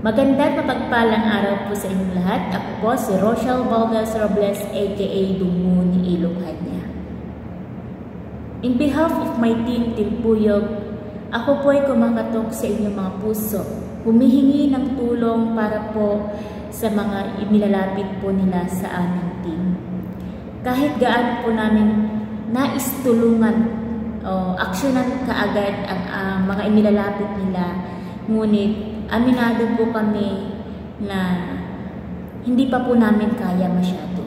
Maganda at mapagpalang araw po sa inyong lahat. Ako po si Rochelle Valdez Robles aka Dungo ni Ilocania. In behalf of my team Puyog, ako po ay kumakatok sa inyong mga puso. Humihingi ng tulong para po sa mga inilalapit po nila sa aming team. Kahit gaano po namin nais tulungan o aksyonan kaagad ang mga inilalapit nila, ngunit aminado po kami na hindi pa po namin kaya masyado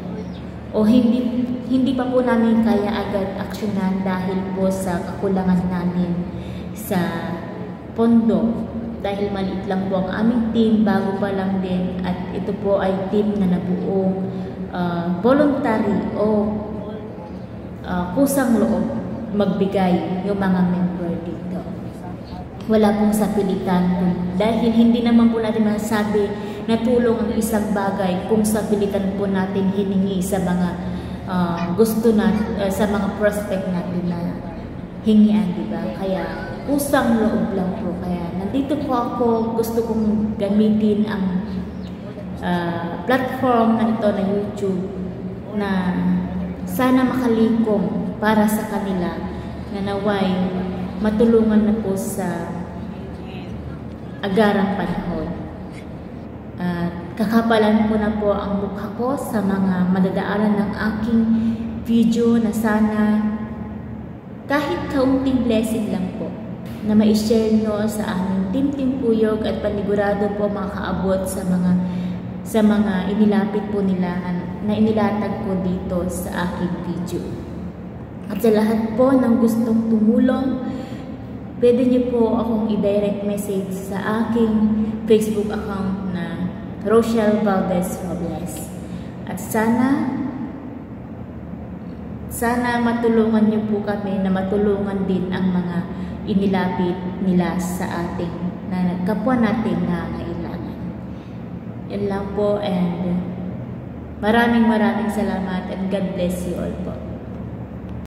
o hindi pa po namin kaya agad aksyonan dahil po sa kakulangan namin sa pondo, dahil maliit lang po ang aming team, bago pa lang din, at ito po ay team na nabuong voluntary o kusang loob magbigay yung mga member dito. Wala pong sapilitan po, dahil hindi naman po natin masasabi na tulong ang isang bagay kung sapilitan po natin hiningi sa mga gusto na sa mga prospect natin na hingian, diba? Kaya kusang loob lang po. Kaya nandito po ako, gusto kong gamitin ang platform na ito na YouTube na sana makalikom para sa kanila, na naway matulungan na po sa agarang panahon. Kakapalan ko na po ang mukha ko sa mga madadaanan ng aking video, na sana kahit kaunting blessing lang po na ma-share nyo sa aming Team Puyog, at panigurado po makakaabot sa mga inilapit po nila na inilatag po dito sa aking video. At sa lahat po ng gustong tumulong, pwede niyo po akong i-direct message sa aking Facebook account na Rochelle Valdez Robles. At sana matulungan niyo po kami na matulungan din ang mga inilapit nila sa ating na kapwa natin na kailangan. Yan lang po, and maraming salamat, and God bless you all po.